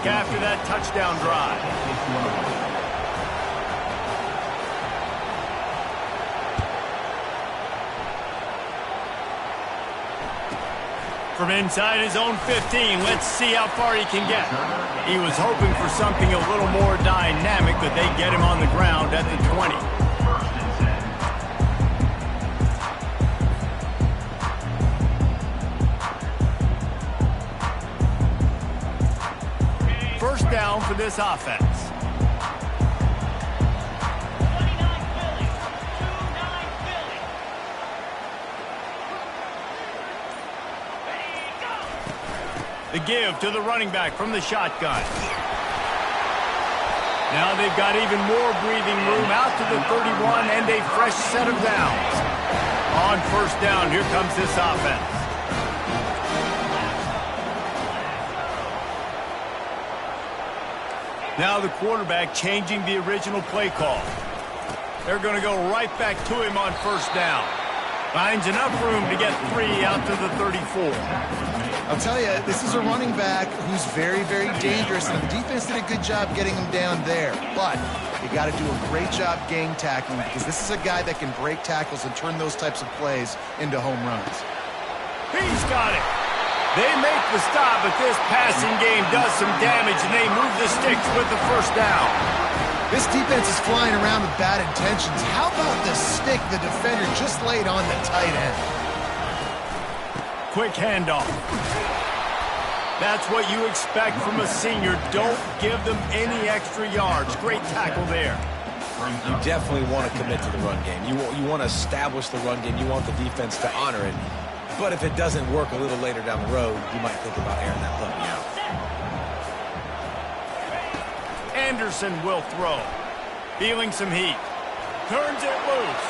back after that touchdown drive. From inside his own 15, let's see how far he can get. He was hoping for something a little more dynamic, but they get him on the ground at the 20. First down for this offense. The give to the running back from the shotgun. Now they've got even more breathing room out to the 31 and a fresh set of downs. On first down, here comes this offense. Now the quarterback changing the original play call. They're going to go right back to him on first down. Finds enough room to get 3 out to the 34. I'll tell you, this is a running back who's very, very dangerous, and the defense did a good job getting him down there. But you got to do a great job gang tackling, because this is a guy that can break tackles and turn those types of plays into home runs. He's got it. They make the stop, but this passing game does some damage, and they move the sticks with the first down. This defense is flying around with bad intentions. How about the stick the defender just laid on the tight end? Quick handoff. That's what you expect from a senior. Don't give them any extra yards. Great tackle there. You definitely want to commit to the run game. You want to establish the run game. You want the defense to honor it. But if it doesn't work a little later down the road, you might think about airing that puppy out. Anderson will throw. Feeling some heat. Turns it loose.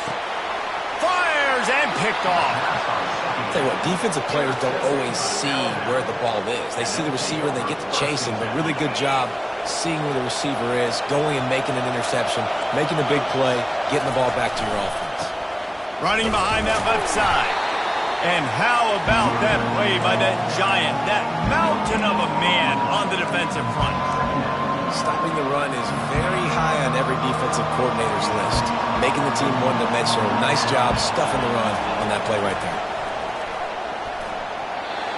Fires and picked off. I'll tell you what, defensive players don't always see where the ball is. They see the receiver and they get to chase him. But really good job seeing where the receiver is, going and making an interception, making a big play, getting the ball back to your offense. Running behind that left side. And how about that play by that giant, that mountain of a man on the defensive front? Stopping the run is very high on every defensive coordinator's list. Making the team one-dimensional. Nice job stuffing the run on that play right there.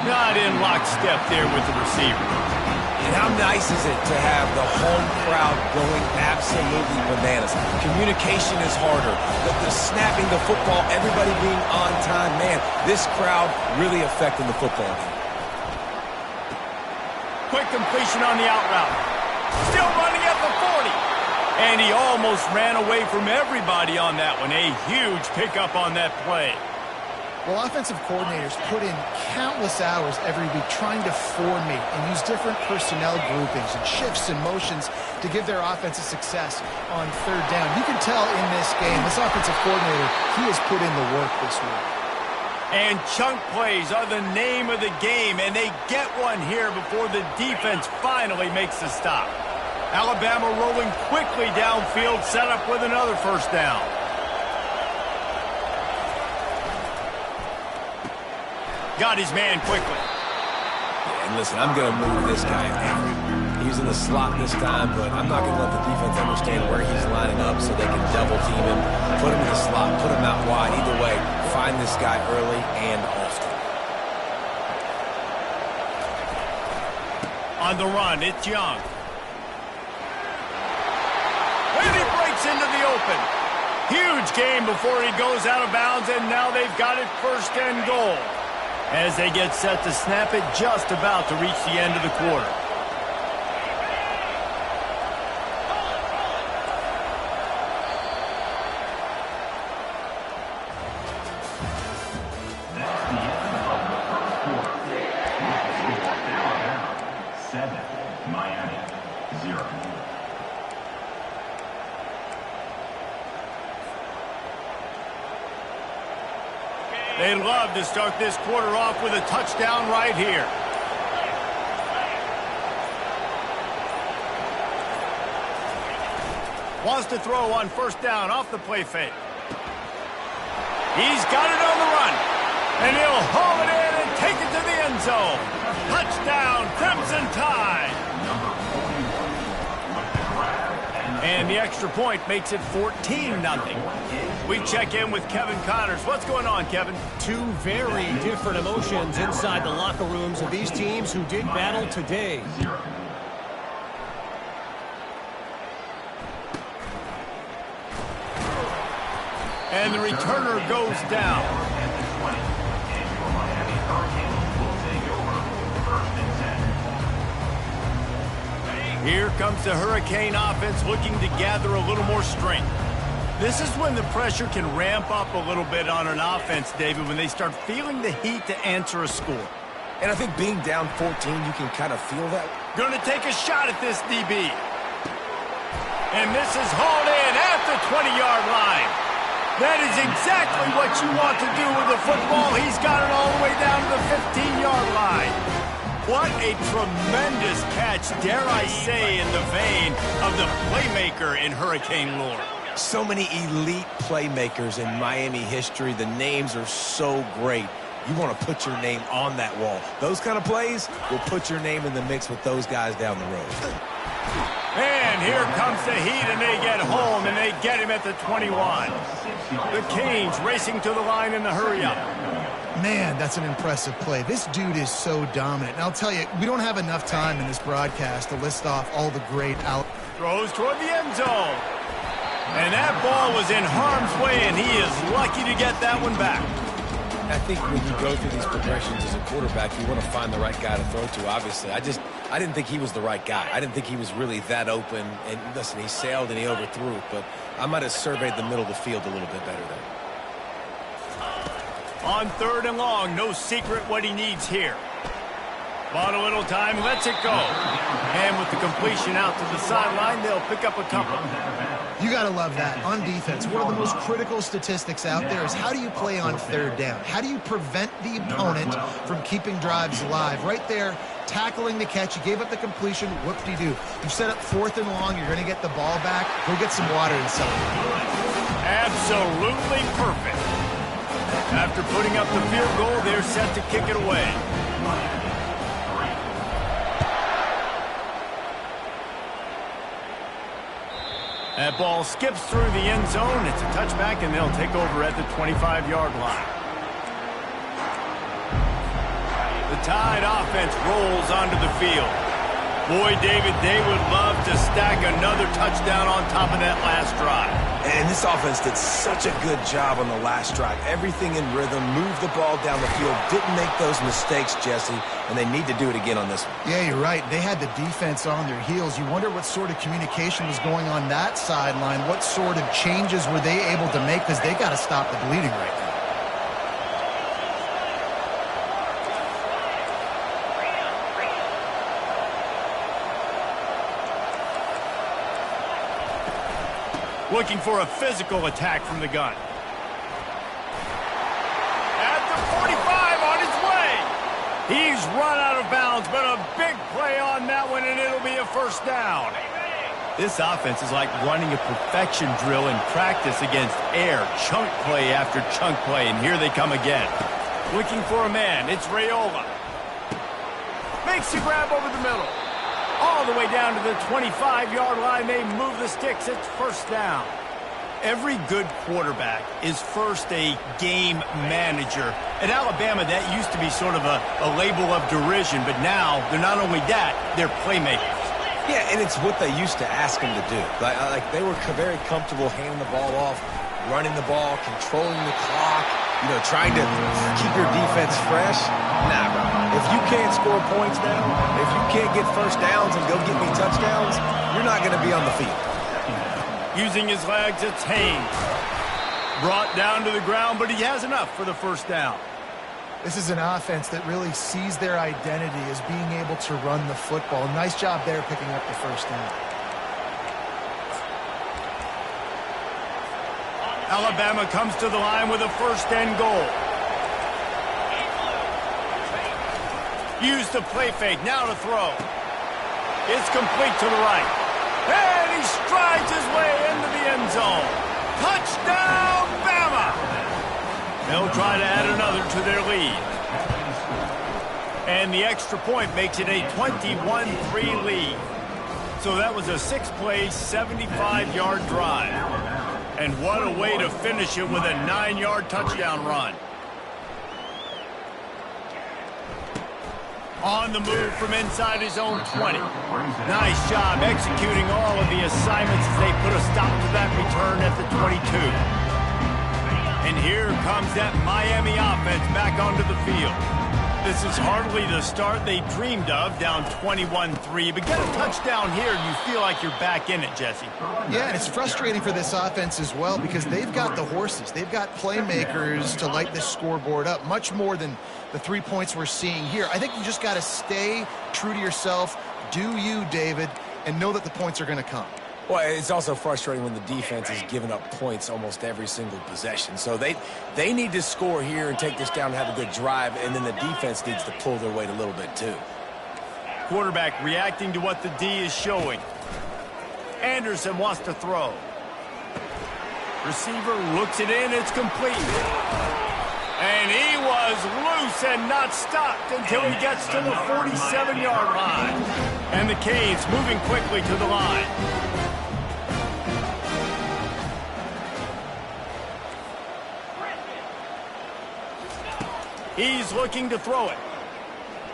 Not in lockstep there with the receiver. And how nice is it to have the home crowd going absolutely bananas? Communication is harder. The snapping the football, everybody being on time. Man, this crowd really affecting the football game. Quick completion on the out route. Still running at the 40. And he almost ran away from everybody on that one. A huge pickup on that play. Well, offensive coordinators put in countless hours every week trying to formate and use different personnel groupings and shifts and motions to give their offense a success on third down. You can tell in this game, this offensive coordinator, he has put in the work this week. And chunk plays are the name of the game, and they get one here before the defense finally makes the stop. Alabama rolling quickly downfield, set up with another first down. Got his man quickly. Yeah, and listen, I'm going to move this guy out. He's in the slot this time, but I'm not going to let the defense understand where he's lining up so they can double team him, put him in the slot, put him out wide. Either way, find this guy early and often. On the run, it's Young. And he breaks into the open. Huge game before he goes out of bounds, and now they've got it first and goal. As they get set to snap it, just about to reach the end of the quarter. They'd love to start this quarter off with a touchdown right here. Wants to throw on first down off the play fake. He's got it on the run. And he'll haul it in and take it to the end zone. Touchdown, Crimson Tide. And the extra point makes it 14-0. We check in with Kevin Connors. What's going on, Kevin? Two very different emotions inside the locker rooms of these teams who did battle today. And the returner goes down. Here comes the Hurricane offense looking to gather a little more strength. This is when the pressure can ramp up a little bit on an offense, David, when they start feeling the heat to answer a score. And I think being down 14, you can kind of feel that. Going to take a shot at this DB. And this is hauled in at the 20-yard line. That is exactly what you want to do with the football. He's got it all the way down to the 15-yard line. What a tremendous catch, dare I say, in the vein of the playmaker in Hurricane lore. So many elite playmakers in Miami history. The names are so great. You want to put your name on that wall. Those kind of plays will put your name in the mix with those guys down the road. And here comes the heat, and they get home, and they get him at the 21. The Canes racing to the line in the hurry-up. Man, that's an impressive play. This dude is so dominant. And I'll tell you, we don't have enough time in this broadcast to list off all the great out. Throws toward the end zone. And that ball was in harm's way, and he is lucky to get that one back. I think when you go through these progressions as a quarterback, you want to find the right guy to throw to, obviously. I didn't think he was the right guy. I didn't think he was really that open. And listen, he sailed and he overthrew it, but I might have surveyed the middle of the field a little bit better there. On 3rd and long, no secret what he needs here. Bought a little time, lets it go. And with the completion out to the sideline, they'll pick up a couple. You got to love that. On defense, one of the most critical statistics out there is how do you play on 3rd down? How do you prevent the opponent from keeping drives alive? Right there, tackling the catch. You gave up the completion. Whoop-de-doo. You set up 4th and long. You're going to get the ball back. Go get some water and celebrate. Absolutely perfect. After putting up the field goal, they're set to kick it away. That ball skips through the end zone. It's a touchback, and they'll take over at the 25-yard line. The Tide offense rolls onto the field. Boy, David, they would love to stack another touchdown on top of that last drive. And this offense did such a good job on the last drive. Everything in rhythm, moved the ball down the field, didn't make those mistakes, Jesse, and they need to do it again on this one. Yeah, you're right. They had the defense on their heels. You wonder what sort of communication was going on that sideline. What sort of changes were they able to make, because they got to stop the bleeding right now. Looking for a physical attack from the gun. At the 45 on his way. He's run out of bounds, but a big play on that one, and it'll be a first down. This offense is like running a perfection drill in practice against air. Chunk play after chunk play, and here they come again. Looking for a man. It's Raiola. Makes the grab over the middle. All the way down to the 25-yard line, they move the sticks. It's first down. Every good quarterback is first a game manager. At Alabama, that used to be sort of a label of derision, but now they're not only that, they're playmakers. Yeah, and it's what they used to ask them to do. Like they were very comfortable handing the ball off, running the ball, controlling the clock, trying to keep your defense fresh. Nah, bro. If you can't score points now, if you can't get first downs and go get me touchdowns, you're not going to be on the field. Using his legs, it's Haynes. Brought down to the ground, but he has enough for the first down. This is an offense that really sees their identity as being able to run the football. Nice job there picking up the first down. Alabama comes to the line with a first and goal. Use the play fake, now to throw. It's complete to the right. And he strides his way into the end zone. Touchdown, Bama! They'll try to add another to their lead. And the extra point makes it a 21-3 lead. So that was a 6-play, 75-yard drive. And what a way to finish it with a 9-yard touchdown run. On the move from inside his own 20. Nice job executing all of the assignments as they put a stop to that return at the 22. And here comes that Miami offense back onto the field. This is hardly the start they dreamed of, down 21-3. But get a touchdown here, you feel like you're back in it, Jesse. Yeah, and it's frustrating for this offense as well because they've got the horses. They've got playmakers to light this scoreboard up, much more than the 3 points we're seeing here. I think you just got to stay true to yourself, do you, David, and know that the points are going to come. Well, it's also frustrating when the defense is giving up points almost every single possession. So they need to score here and take this down and have a good drive, and then the defense needs to pull their weight a little bit too. Quarterback reacting to what the D is showing. Anderson wants to throw. Receiver looks it in, it's complete. And he was loose and not stopped until he gets to the 47-yard line. And the Canes moving quickly to the line. He's looking to throw it.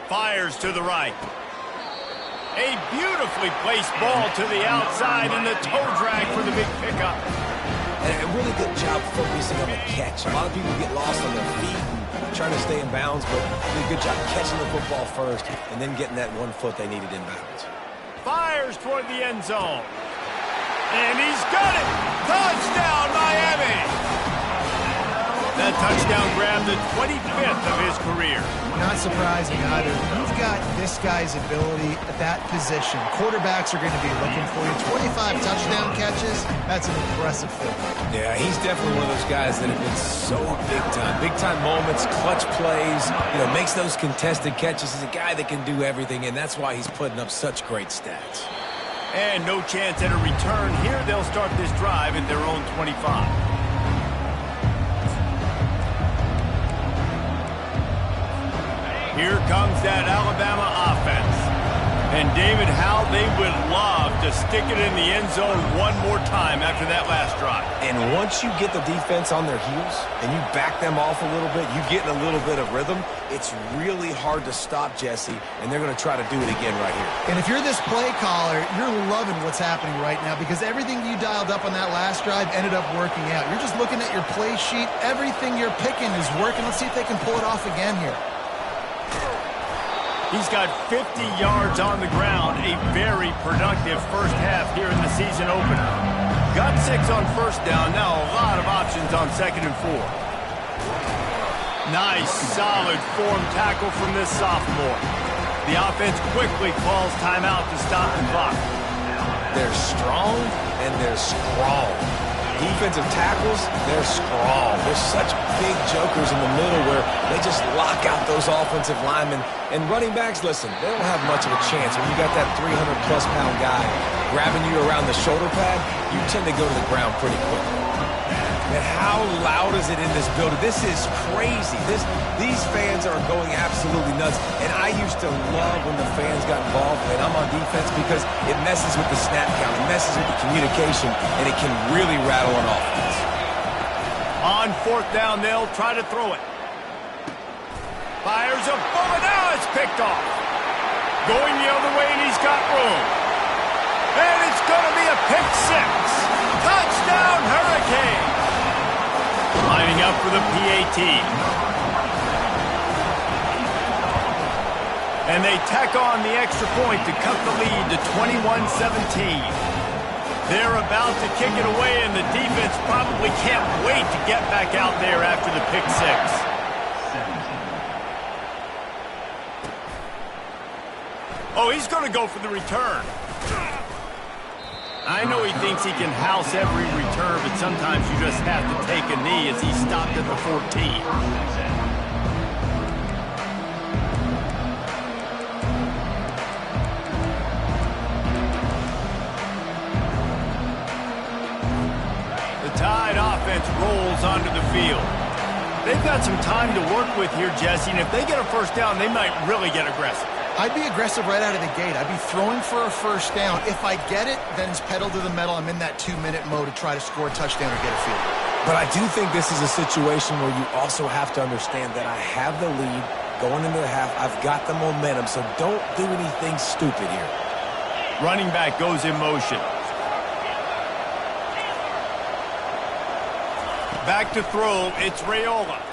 Fires to the right. A beautifully placed ball to the outside and the toe drag for the big pickup. And a really good job focusing on the catch. A lot of people get lost on their feet and trying to stay in bounds, but did a good job catching the football first and then getting that 1 foot they needed in bounds. Fires toward the end zone. And he's got it! Touchdown, Miami! That touchdown grabbed the 25th of his career. Not surprising either. You've got this guy's ability at that position. Quarterbacks are going to be looking for you. 25 touchdown catches, that's an impressive thing. Yeah, he's definitely one of those guys that have been so big time. Big time moments, clutch plays, makes those contested catches. He's a guy that can do everything, and that's why he's putting up such great stats. And no chance at a return. Here they'll start this drive at their own 25. Here comes that Alabama offense. And David, how they would love to stick it in the end zone one more time after that last drive. And once you get the defense on their heels and you back them off a little bit, you get in a little bit of rhythm, it's really hard to stop, Jesse, and they're going to try to do it again right here. And if you're this play caller, you're loving what's happening right now because everything you dialed up on that last drive ended up working out. You're just looking at your play sheet. Everything you're picking is working. Let's see if they can pull it off again here. He's got 50 yards on the ground, a very productive first half here in the season opener. Got 6 on first down, now a lot of options on 2nd and 4. Nice, solid form tackle from this sophomore. The offense quickly calls timeout to stop the clock. They're strong and they're strong. Defensive tackles, they're strong. They're such big jokers in the middle where they just lock out those offensive linemen. And running backs, listen, they don't have much of a chance. When you got that 300-plus pound guy grabbing you around the shoulder pad, you tend to go to the ground pretty quickly. And how loud is it in this building? This is crazy. These fans are going absolutely nuts. And I used to love when the fans got involved, and I'm on defense because it messes with the snap count. It messes with the communication, and it can really rattle an offense. On 4th down, they'll try to throw it. Fires a bullet. Now it's picked off. Going the other way, and he's got room. And it's going to be a pick 6. Touchdown, Hurricane. Lining up for the PAT. And they tack on the extra point to cut the lead to 21-17. They're about to kick it away, and the defense probably can't wait to get back out there after the pick 6. Oh, he's going to go for the return. I know he thinks he can house every return, but sometimes you just have to take a knee as he stopped at the 14. The Tide offense rolls onto the field. They've got some time to work with here, Jesse, and if they get a first down, they might really get aggressive. I'd be aggressive right out of the gate. I'd be throwing for a first down. If I get it, then it's pedal to the metal. I'm in that 2-minute mode to try to score a touchdown or get a field. But I do think this is a situation where you also have to understand that I have the lead going into the half. I've got the momentum, so don't do anything stupid here. Running back goes in motion. Back to throw, it's Raiola.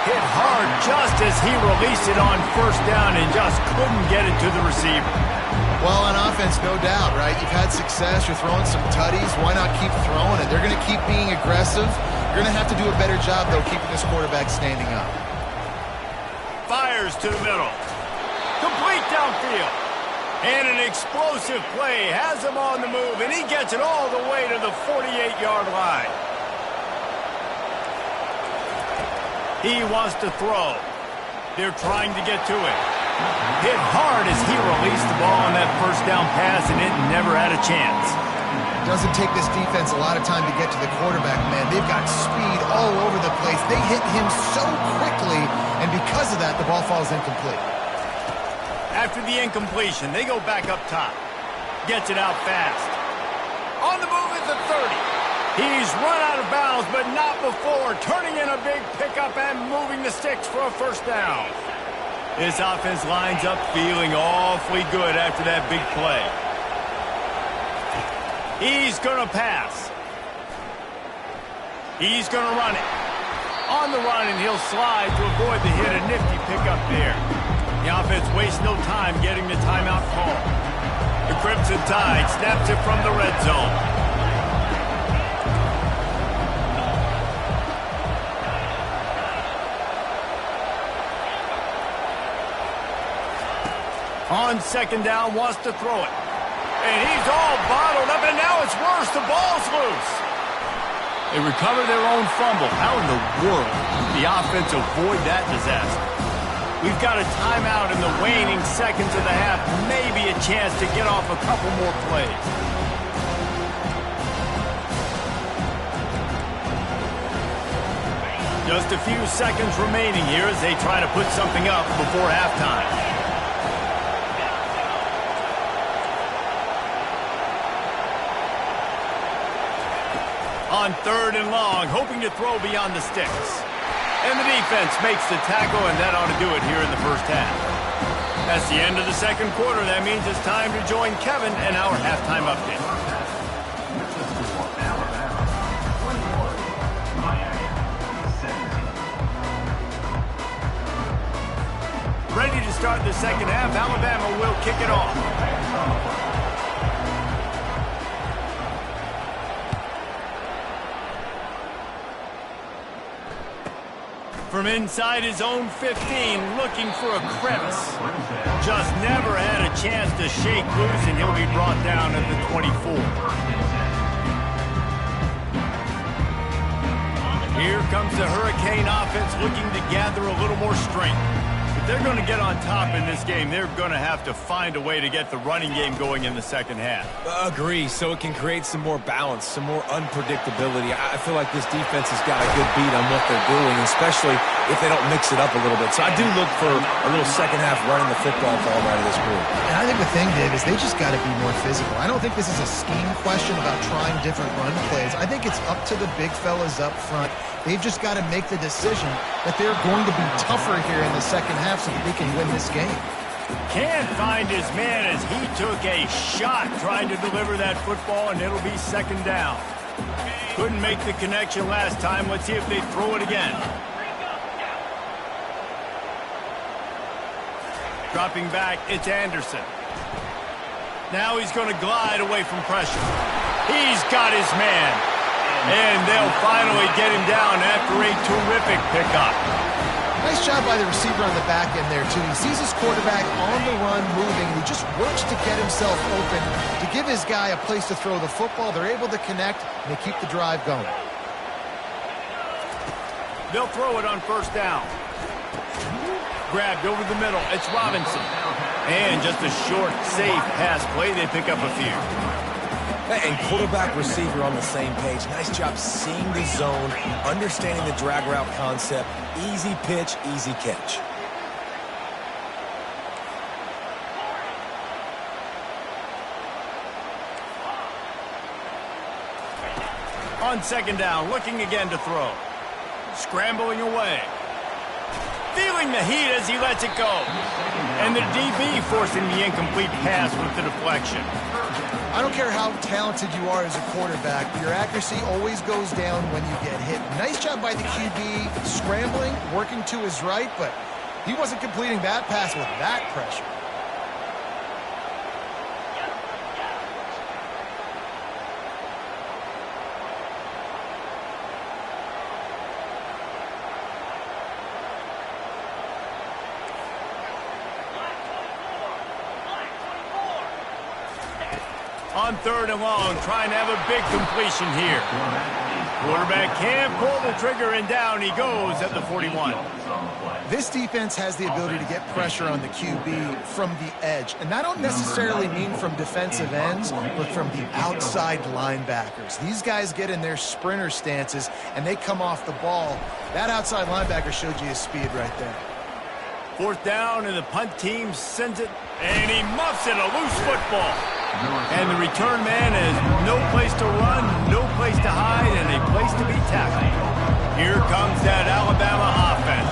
Hit hard just as he released it on first down and just couldn't get it to the receiver. Well, on offense, no doubt, right? You've had success. You're throwing some tutties. Why not keep throwing it? They're going to keep being aggressive. You're going to have to do a better job, though, keeping this quarterback standing up. Fires to the middle. Complete downfield. And an explosive play has him on the move, and he gets it all the way to the 48-yard line. He wants to throw. They're trying to get to it. Hit hard as he released the ball on that first down pass, and it never had a chance. Doesn't take this defense a lot of time to get to the quarterback, man. They've got speed all over the place. They hit him so quickly, and because of that, the ball falls incomplete. After the incompletion, they go back up top. Gets it out fast. On the move is the 30. He's run out of bounds, but not before turning in a big pickup and moving the sticks for a first down. This offense lines up feeling awfully good after that big play. He's going to pass. He's going to run it. On the run, and he'll slide to avoid the hit. A nifty pickup there. The offense wastes no time getting the timeout call. The Crimson Tide snaps it from the red zone. On second down, wants to throw it. And he's all bottled up, and now it's worse. The ball's loose. They recover their own fumble. How in the world did the offense avoid that disaster? We've got a timeout in the waning seconds of the half. Maybe a chance to get off a couple more plays. Just a few seconds remaining here as they try to put something up before halftime. On third and long, hoping to throw beyond the sticks. And the defense makes the tackle, and that ought to do it here in the first half. That's the end of the second quarter. That means it's time to join Kevin and our halftime update. Ready to start the second half. Alabama will kick it off. From inside his own 15, looking for a crevice. Just never had a chance to shake loose, and he'll be brought down at the 24. Here comes the Hurricane offense looking to gather a little more strength. If they're going to get on top in this game, they're going to have to find a way to get the running game going in the second half. Agree, so it can create some more balance, some more unpredictability. I feel like this defense has got a good beat on what they're doing, especially if they don't mix it up a little bit. So I do look for a little second half running the football call out of this group. And I think the thing, Dave, is they just got to be more physical. I don't think this is a scheme question about trying different run plays. I think it's up to the big fellas up front. They've just got to make the decision that they're going to be tougher here in the second half so that they can win this game. Can't find his man as he took a shot trying to deliver that football, and it'll be second down. Couldn't make the connection last time. Let's see if they throw it again. Dropping back, it's Anderson. Now he's going to glide away from pressure. He's got his man. And they'll finally get him down after a terrific pickup. Nice job by the receiver on the back end there, too. He sees his quarterback on the run moving, and he just works to get himself open to give his guy a place to throw the football. They're able to connect, and they keep the drive going. They'll throw it on first down. Grabbed over the middle. It's Robinson. And just a short, safe pass play. They pick up a few. And quarterback receiver on the same page. Nice job seeing the zone, understanding the drag route concept. Easy pitch, easy catch. On second down, looking again to throw. Scrambling away. Feeling the heat as he lets it go. And the DB forcing the incomplete pass with the deflection. I don't care how talented you are as a quarterback, but your accuracy always goes down when you get hit. Nice job by the QB scrambling, working to his right, but he wasn't completing that pass with that pressure. On third and long, trying to have a big completion here. Quarterback can't pull the trigger, and down he goes at the 41. This defense has the ability to get pressure on the QB from the edge. And that don't necessarily mean from defensive ends, but from the outside linebackers. These guys get in their sprinter stances, and they come off the ball. That outside linebacker showed you his speed right there. Fourth down, and the punt team sends it, and he muffs it, a loose football. And the return man has no place to run, no place to hide, and a place to be tackled. Here comes that Alabama offense.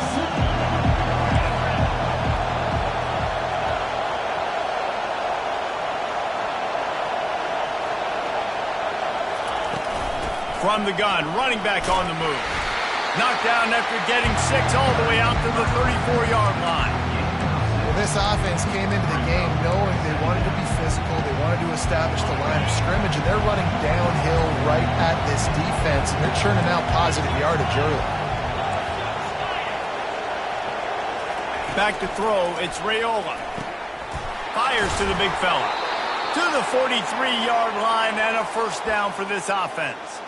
From the gun, running back on the move. Knocked down after getting 6 all the way out to the 34-yard line. Well, this offense came into the game knowing they wanted to be physical, they wanted to establish the line of scrimmage, and they're running downhill right at this defense, and they're churning out positive yardage early. Back to throw, it's Raiola. Fires to the big fella. To the 43-yard line, and a first down for this offense.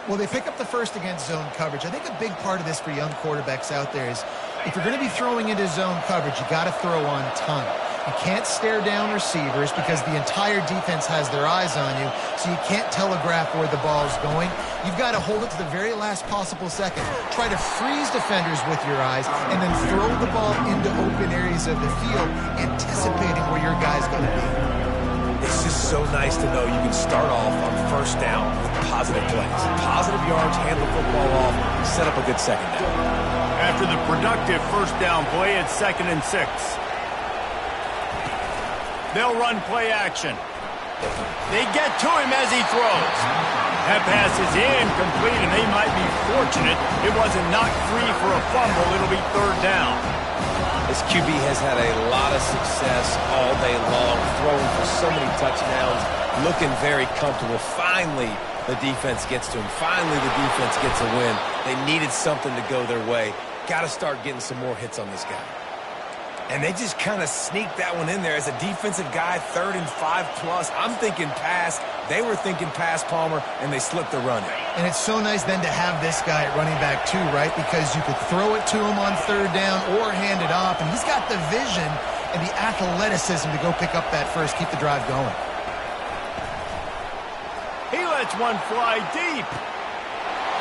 Well, they pick up the first against zone coverage. I think a big part of this for young quarterbacks out there is if you're going to be throwing into zone coverage, you got to throw on time. You can't stare down receivers because the entire defense has their eyes on you, so you can't telegraph where the ball's going. You've got to hold it to the very last possible second. Try to freeze defenders with your eyes and then throw the ball into open areas of the field, anticipating where your guy's going to be. It's just so nice to know you can start off on first down with positive plays. Positive yards, hand the football off, set up a good second down. After the productive first down play, it's 2nd and 6. They'll run play action. They get to him as he throws. That pass is incomplete, and they might be fortunate it wasn't knocked free for a fumble. It'll be 3rd down. This QB has had a lot of success all day long, throwing for so many touchdowns, looking very comfortable. Finally, the defense gets to him. Finally, the defense gets a win. They needed something to go their way. Got to start getting some more hits on this guy. And they just kind of sneaked that one in there as a defensive guy, 3rd and 5+. I'm thinking pass. They were thinking pass, Palmer, and they slipped the run in. And it's so nice then to have this guy at running back too, right? Because you could throw it to him on 3rd down or hand it off, and he's got the vision and the athleticism to go pick up that first, keep the drive going. He lets one fly deep.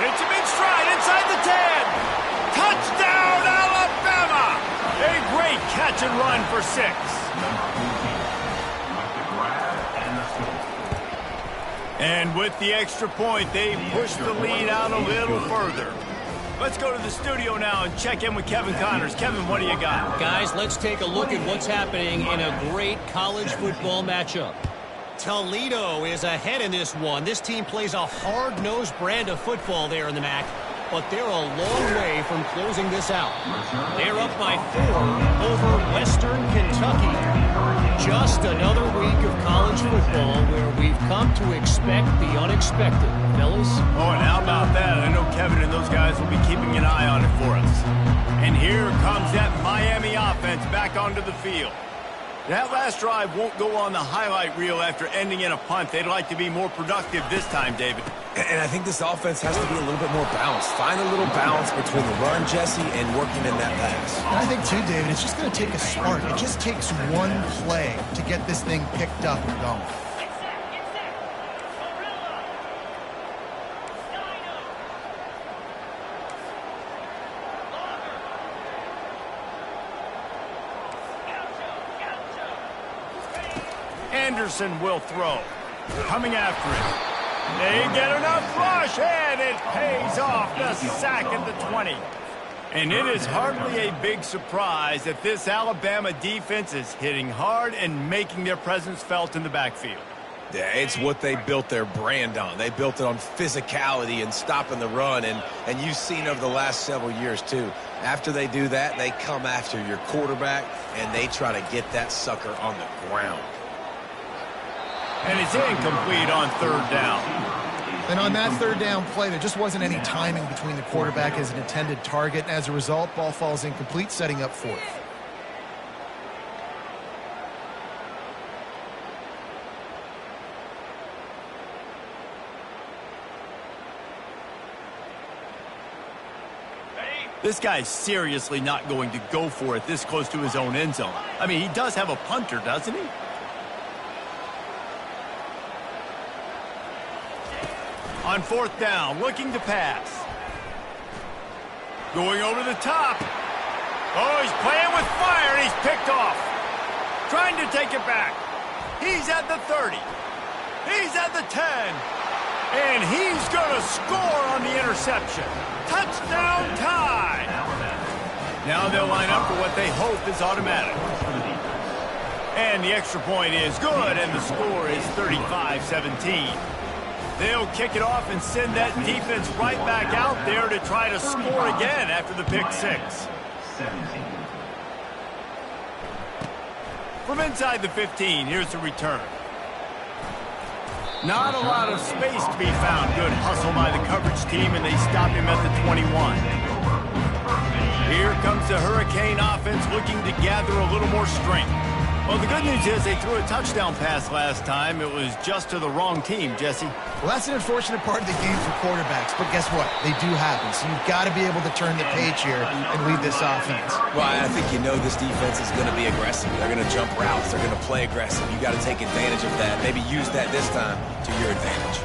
It's him in stride inside the 10. Touchdown, Alabama! A great catch and run for 6. And with the extra point, they push the lead out a little further. Let's go to the studio now and check in with Kevin Connors. Kevin, what do you got? Guys, let's take a look at what's happening in a great college football matchup. Toledo is ahead in this one. This team plays a hard-nosed brand of football there in the MAC, but they're a long way from closing this out. They're up by 4 over Western Kentucky. Just another week of college football where we've come to expect the unexpected, fellas. Oh, and how about that? I know Kevin and those guys will be keeping an eye on it for us. And here comes that Miami offense back onto the field. That last drive won't go on the highlight reel after ending in a punt. They'd like to be more productive this time, David. And I think this offense has to be a little bit more balanced. Find a little balance between the run, Jesse, and working in that pass. And I think, too, David, it's just going to take a spark. It just takes one play to get this thing picked up and going. Anderson will throw. Coming after it. They get enough rush, and it pays off. The sack at the 20. And it is hardly a big surprise that this Alabama defense is hitting hard and making their presence felt in the backfield. Yeah, it's what they built their brand on. They built it on physicality and stopping the run, and you've seen over the last several years, too. After they do that, they come after your quarterback, and they try to get that sucker on the ground. And it's incomplete on third down. And on that third down play, there just wasn't any timing between the quarterback as an intended target. And as a result, ball falls incomplete, setting up fourth. This guy's seriously not going to go for it this close to his own end zone. I mean, he does have a punter, doesn't he? On fourth down, looking to pass. Going over the top. Oh, he's playing with fire, and he's picked off. Trying to take it back. He's at the 30. He's at the 10. And he's going to score on the interception. Touchdown tie. Now they'll line up for what they hope is automatic. And the extra point is good, and the score is 35-17. They'll kick it off and send that defense right back out there to try to score again after the pick six. From inside the 15, here's the return. Not a lot of space to be found. Good hustle by the coverage team, and they stop him at the 21. Here comes the Hurricane offense looking to gather a little more strength. Well, the good news is they threw a touchdown pass last time. It was just to the wrong team, Jesse. Well, that's an unfortunate part of the game for quarterbacks, but guess what? They do happen, so you've got to be able to turn the page here and lead this offense. Well, I think you know this defense is going to be aggressive. They're going to jump routes. They're going to play aggressive. You got to take advantage of that. Maybe use that this time to your advantage.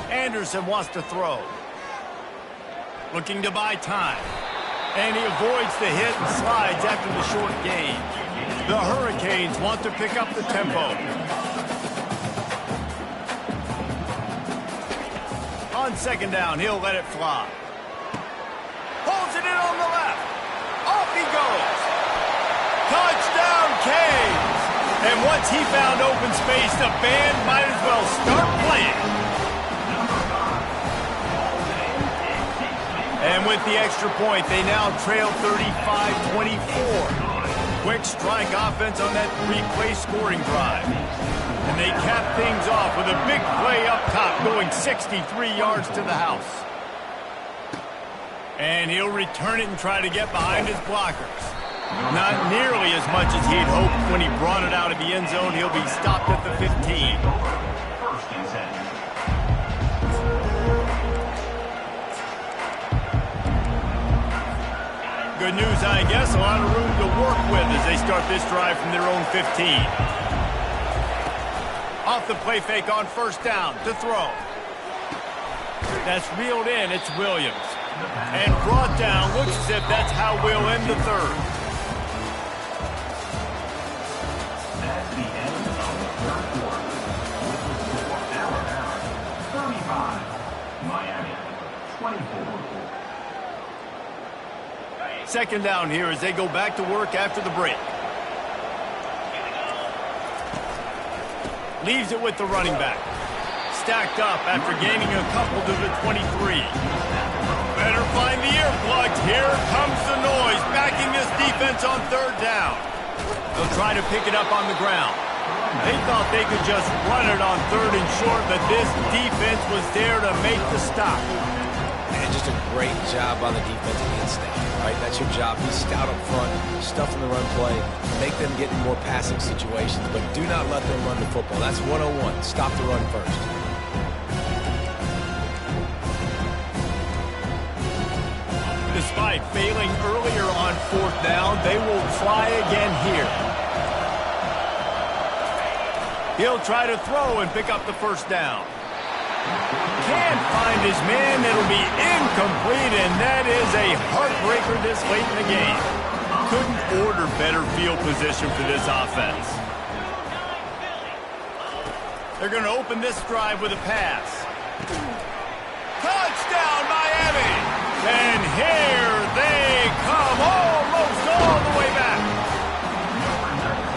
Anderson wants to throw. Looking to buy time. And he avoids the hit and slides after the short gain. The Hurricanes want to pick up the tempo. On second down, he'll let it fly. Pulls it in on the left. Off he goes. Touchdown, Canes! And once he found open space, the band might as well start playing. And with the extra point, they now trail 35-24. Quick strike offense on that three-play scoring drive. And they cap things off with a big play up top, going 63 yards to the house. And he'll return it and try to get behind his blockers. Not nearly as much as he'd hoped when he brought it out of the end zone. He'll be stopped at the 15. Good news, I guess. A lot of room to work with as they start this drive from their own 15. Off the play fake on first down to throw. That's reeled in. It's Williams. And brought down. Looks as if that's how we'll end the third. That's the end of the third quarter. With the score, Alabama 35, Miami 24. Second down here as they go back to work after the break. Leaves it with the running back. Stacked up after gaining a couple to the 23. Better find the earplugs. Here comes the noise, backing this defense on third down. They'll try to pick it up on the ground. They thought they could just run it on third and short, but this defense was there to make the stop. And just a great job by the defense being stout, right? That's your job. Be stout up front, stuff in the run play, make them get in more passing situations, but do not let them run the football. That's 101. Stop the run first. Despite failing earlier on fourth down, they will try again here. He'll try to throw and pick up the first down. Can't find his man. It'll be incomplete, and that is a heartbreaker this late in the game. Couldn't order better field position for this offense. They're going to open this drive with a pass. Touchdown, Miami! And here they come, almost all the way back.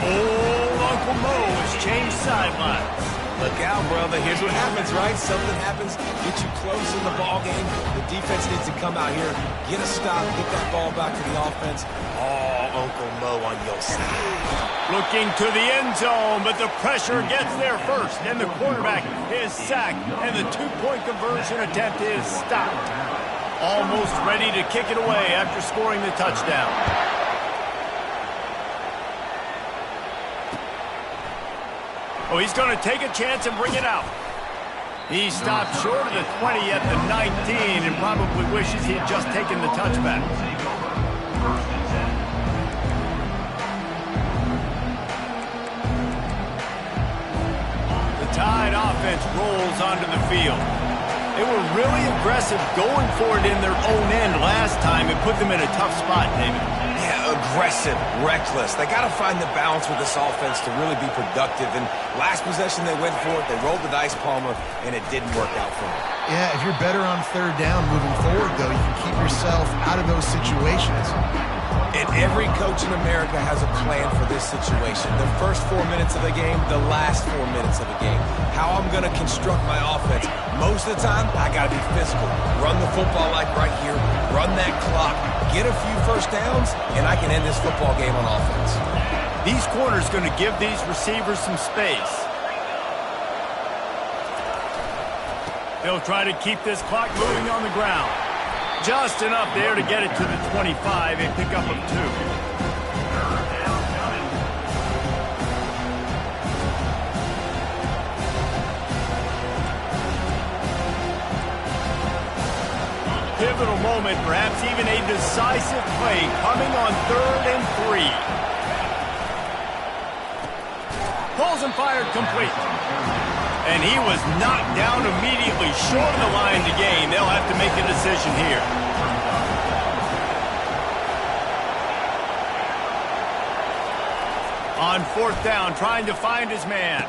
Old Uncle Mo has changed sidelines. Look out, brother. Here's what happens, right? Something happens, get you close in the ball game. The defense needs to come out here, get a stop, get that ball back to the offense. Oh, Uncle Mo on your side. Looking to the end zone, but the pressure gets there first, and the quarterback is sacked, and the two-point conversion attempt is stopped. Almost ready to kick it away after scoring the touchdown. Oh, he's going to take a chance and bring it out. He stopped short of the 20 at the 19 and probably wishes he had just taken the touchback. The Tide offense rolls onto the field. They were really aggressive going for it in their own end last time and put them in a tough spot, David. Yeah, aggressive, reckless. They got to find the balance with this offense to really be productive. And last possession they went for it, they rolled the dice, Palmer, and it didn't work out for them. Yeah, if you're better on third down moving forward, though, you can keep yourself out of those situations. And every coach in America has a plan for this situation. The first 4 minutes of the game, the last 4 minutes of the game. How I'm going to construct my offense. Most of the time, I got to be physical. Run the football like right here. Run that clock. Get a few first downs, and I can end this football game on offense. These corners going to give these receivers some space. They'll try to keep this clock moving on the ground. Just enough there to get it to the 25 and pick up a 2. Pivotal moment, perhaps even a decisive play coming on 3rd and 3. Pulls and fired complete. And he was knocked down immediately short of the line to gain. They'll have to make a decision here. On 4th down, trying to find his man.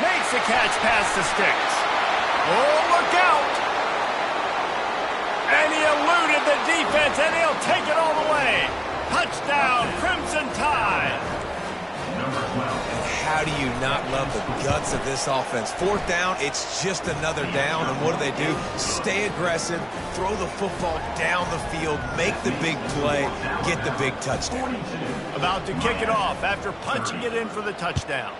Makes the catch past the sticks. Oh, look out! And he eluded the defense, and he'll take it all the way. Touchdown, Crimson Tide. How do you not love the guts of this offense? 4th down, it's just another down, and what do? Stay aggressive, throw the football down the field, make the big play, get the big touchdown. About to kick it off after punching it in for the touchdown.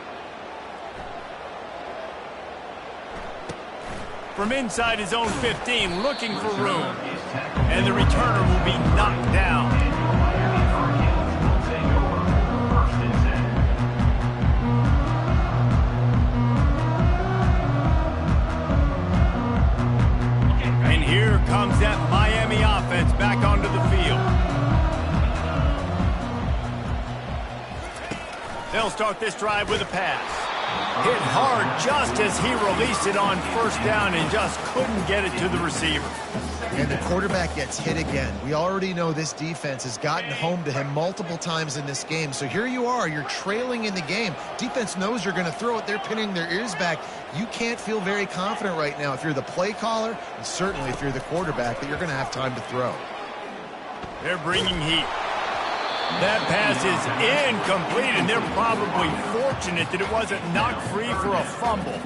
From inside his own 15, looking for room. And the returner will be knocked down. And here comes that Miami offense back onto the field. They'll start this drive with a pass. Hit hard just as he released it on 1st down and just couldn't get it to the receiver. And the quarterback gets hit again. We already know this defense has gotten home to him multiple times in this game. So here you are, you're trailing in the game. Defense knows you're going to throw it. They're pinning their ears back. You can't feel very confident right now if you're the play caller, and certainly if you're the quarterback, that you're going to have time to throw. They're bringing heat. That pass is incomplete, and they're probably fortunate that it wasn't knocked free for a fumble.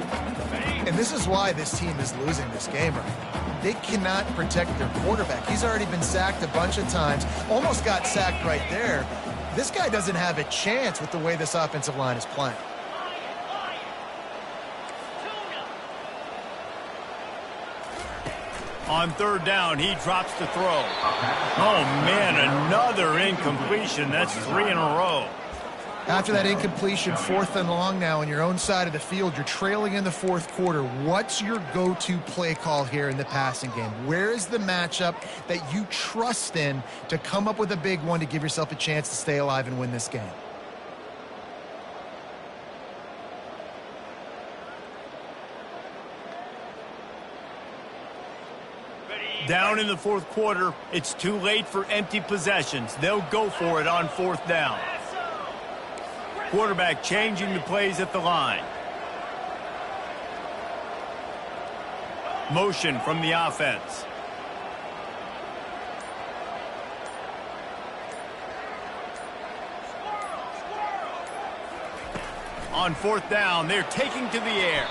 And this is why this team is losing this game right now. They cannot protect their quarterback. He's already been sacked a bunch of times, almost got sacked right there. This guy doesn't have a chance with the way this offensive line is playing. On 3rd down, he drops the throw. Oh, man, another incompletion. That's 3 in a row. After that incompletion, 4th and long now on your own side of the field, you're trailing in the 4th quarter. What's your go-to play call here in the passing game? Where is the matchup that you trust in to come up with a big one to give yourself a chance to stay alive and win this game? Down in the 4th quarter, it's too late for empty possessions. They'll go for it on 4th down. Quarterback changing the plays at the line. Motion from the offense. On fourth down, they're taking to the air.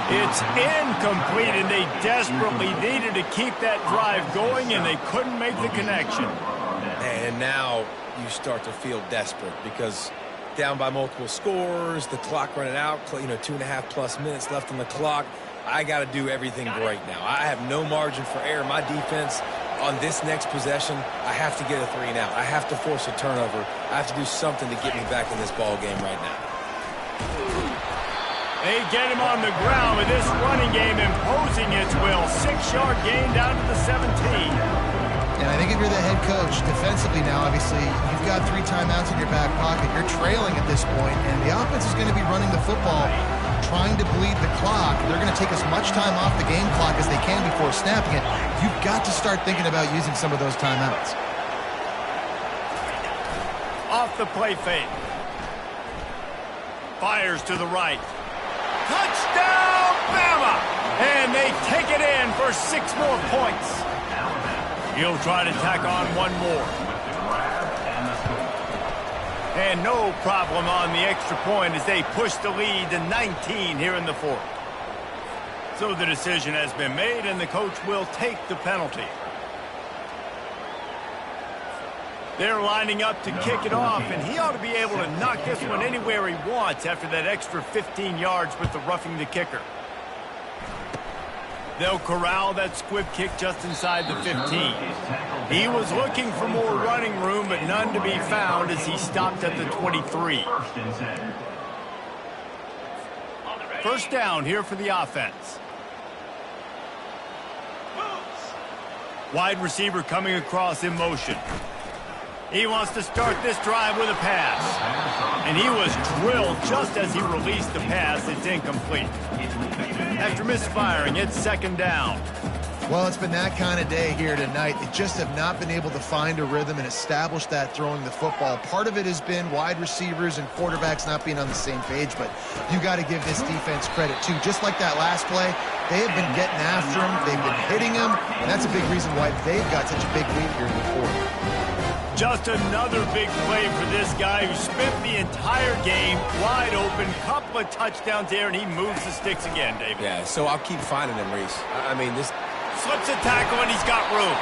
It's incomplete, and they desperately needed to keep that drive going, and they couldn't make the connection. And now you start to feel desperate because down by multiple scores, the clock running out, 2.5+ minutes left on the clock. I got to do everything right now. I have no margin for error. My defense on this next possession, I have to get a 3 and out. I have to force a turnover. I have to do something to get me back in this ball game right now. They get him on the ground with this running game imposing its will. 6-yard gain down to the 17. And I think if you're the head coach, defensively now, obviously, you've got 3 timeouts in your back pocket. You're trailing at this point, and the offense is going to be running the football, trying to bleed the clock. They're going to take as much time off the game clock as they can before snapping it. You've got to start thinking about using some of those timeouts. Off the play fake. Fires to the right. Touchdown, Bama! And they take it in for 6 more points. He'll try to tack on 1 more. And no problem on the extra point as they push the lead to 19 here in the 4th. So the decision has been made, and the coach will take the penalty. They're lining up to kick it off, and he ought to be able to knock this one anywhere he wants after that extra 15 yards with the roughing the kicker. They'll corral that squib kick just inside the 15. He was looking for more running room, but none to be found as he stopped at the 23. First down here for the offense. Wide receiver coming across in motion. He wants to start this drive with a pass. And he was drilled just as he released the pass. It's incomplete. After misfiring, it's 2nd down. Well, it's been that kind of day here tonight. They just have not been able to find a rhythm and establish that throwing the football. Part of it has been wide receivers and quarterbacks not being on the same page, but you got to give this defense credit, too. Just like that last play, they have been getting after him. They've been hitting him, and that's a big reason why they've got such a big lead here in the 4th. Just another big play for this guy who spent the entire game wide open. Couple of touchdowns there, and he moves the sticks again, David. Yeah, so I'll keep finding him, Reese. I mean, this... Slips a tackle, and he's got room.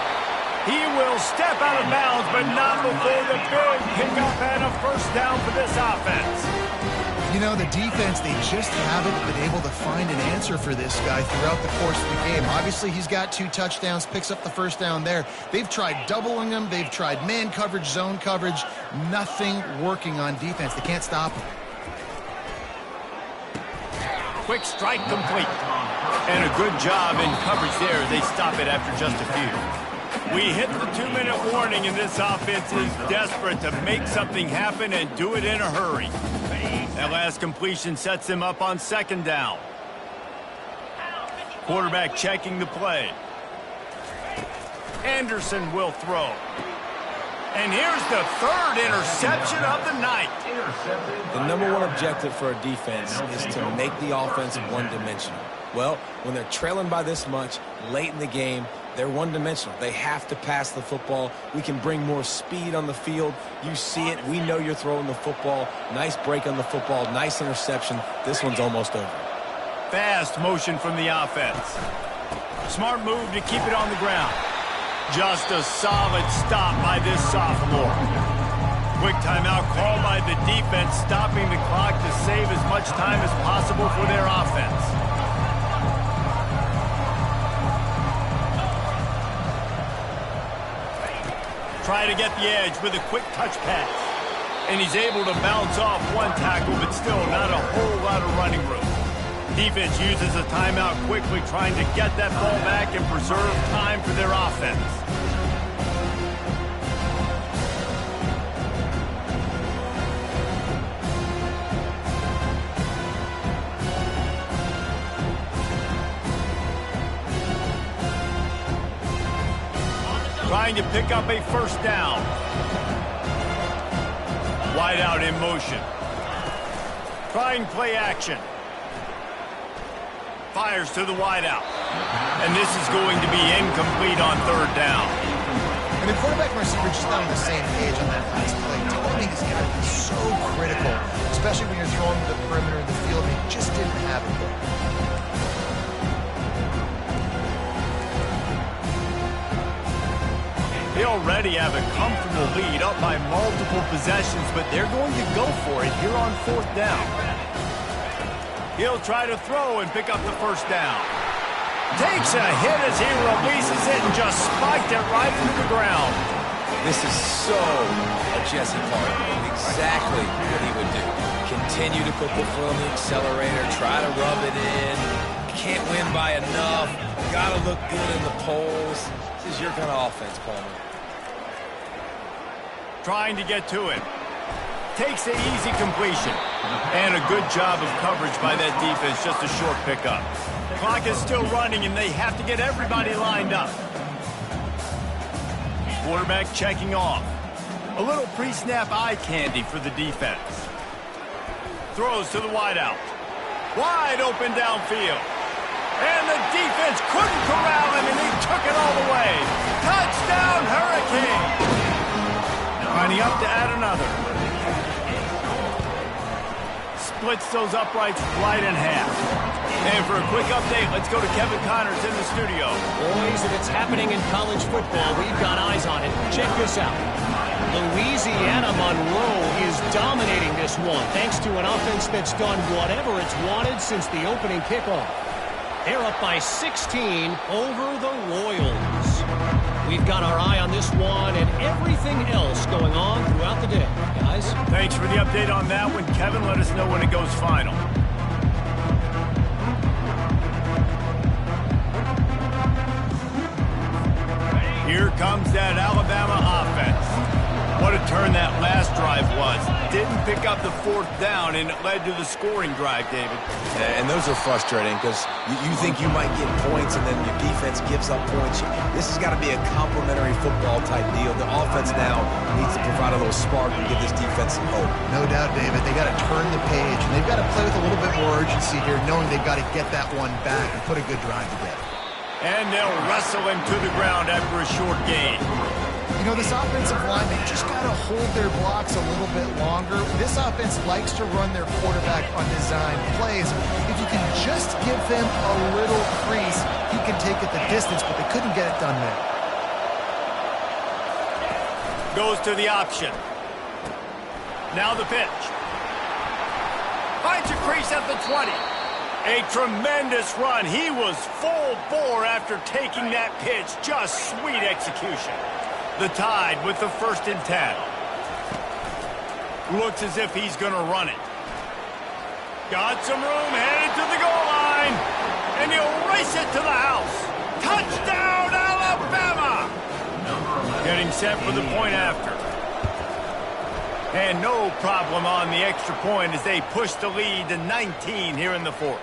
He will step out of bounds, but not before the big pickup and a first down for this offense. You know, the defense, they just haven't been able to find an answer for this guy throughout the course of the game. Obviously, he's got 2 touchdowns, picks up the first down there. They've tried doubling him. They've tried man coverage, zone coverage. Nothing working on defense. They can't stop him. Quick strike complete. And a good job in coverage there. They stop it after just a few. We hit the 2-minute warning, and this offense is desperate to make something happen and do it in a hurry. That last completion sets him up on 2nd down. Quarterback checking the play. Anderson will throw. And here's the 3rd interception of the night. The #1 objective for a defense is to make the offense one-dimensional. Well, when they're trailing by this much late in the game, they're one-dimensional. They have to pass the football. We can bring more speed on the field. You see it. We know you're throwing the football. Nice break on the football. Nice interception. This one's almost over. Fast motion from the offense. Smart move to keep it on the ground. Just a solid stop by this sophomore. Quick timeout called by the defense, stopping the clock to save as much time as possible for their offense. Try to get the edge with a quick touch pass. And he's able to bounce off 1 tackle, but still not a whole lot of running room. Defense uses a timeout quickly, trying to get that ball back and preserve time for their offense. Trying to pick up a first down. Wide out in motion. Trying play action. Fires to the wideout. And this is going to be incomplete on third down. And the quarterback and receiver just not on the same page on that last play. Timing is going to be so critical, especially when you're throwing to the perimeter of the field. They just didn't have it there. They already have a comfortable lead up by multiple possessions, but they're going to go for it here on fourth down. He'll try to throw and pick up the first down. Takes a hit as he releases it and just spiked it right into the ground. This is so a Jesse Parker. Exactly what he would do. Continue to put the foot on the accelerator, try to rub it in. Can't win by enough. Gotta look good in the polls. This is your kind of offense, Palmer. Trying to get to it. Takes the easy completion. And a good job of coverage by that defense, just a short pickup. The clock is still running, and they have to get everybody lined up. Quarterback checking off. A little pre-snap eye candy for the defense. Throws to the wideout. Wide open downfield. And the defense couldn't corral him, and he took it all the way. Touchdown, Hurricane! Lining up to add another. Splits those uprights right in half. And for a quick update, let's go to Kevin Connors in the studio. Boys, if it's happening in college football, we've got eyes on it. Check this out. Louisiana Monroe is dominating this one, thanks to an offense that's done whatever it's wanted since the opening kickoff. They're up by 16 over the Royals. We've got our eye on this one and everything else going on throughout the day. Guys? Thanks for the update on that one. Kevin, let us know when it goes final. Here comes that Alabama offense. What a turn that last drive was. Didn't pick up the fourth down, and it led to the scoring drive, David. And those are frustrating because you think you might get points and then your defense gives up points. This has got to be a complementary football type deal. The offense now needs to provide a little spark and give this defense some hope. No doubt, David. They got to turn the page, and they've got to play with a little bit more urgency here, knowing they've got to get that one back and put a good drive together. And they'll wrestle him to the ground after a short gain. You know, this offensive line, they just got to hold their blocks a little bit longer. This offense likes to run their quarterback on design plays. If you can just give them a little crease, he can take it the distance, but they couldn't get it done there. Goes to the option. Now the pitch. Finds a crease at the 20. A tremendous run. He was full bore after taking that pitch. Just sweet execution. The Tide with the 1st and 10. Looks as if he's going to run it. Got some room, headed to the goal line. And he'll race it to the house. Touchdown, Alabama! Getting set for the point after. And no problem on the extra point as they push the lead to 19 here in the fourth.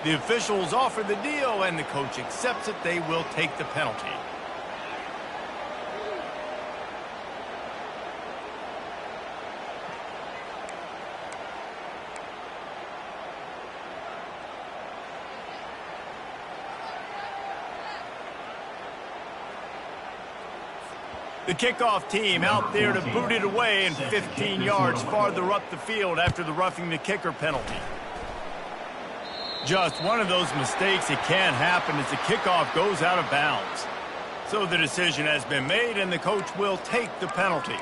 The officials offer the deal, and the coach accepts it. They will take the penalty. The kickoff team out there to boot it away and 15 yards farther up the field after the roughing the kicker penalty. Just one of those mistakes that can happen as the kickoff goes out of bounds. So the decision has been made, and the coach will take the penalty.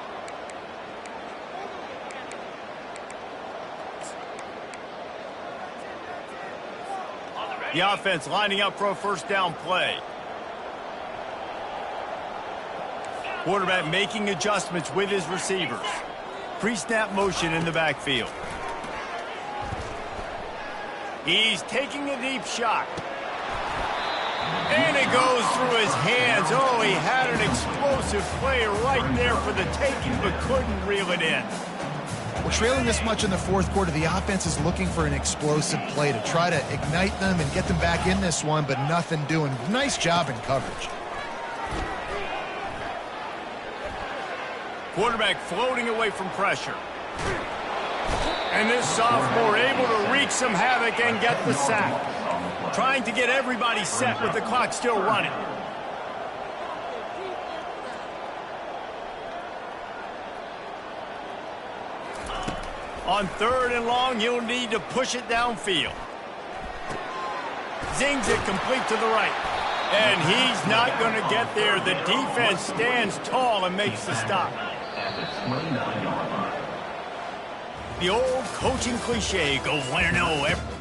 The offense lining up for a first down play. Quarterback making adjustments with his receivers. Pre-snap motion in the backfield. He's taking a deep shot. And it goes through his hands. Oh, he had an explosive play right there for the taking, but couldn't reel it in. Well, trailing this much in the fourth quarter, the offense is looking for an explosive play to try to ignite them and get them back in this one, but nothing doing. Nice job in coverage. Quarterback floating away from pressure. And this sophomore able to wreak some havoc and get the sack. Trying to get everybody set with the clock still running. On 3rd and long, you'll need to push it downfield. Zings it complete to the right. And he's not going to get there. The defense stands tall and makes the stop. The old coaching cliche, go 1-0.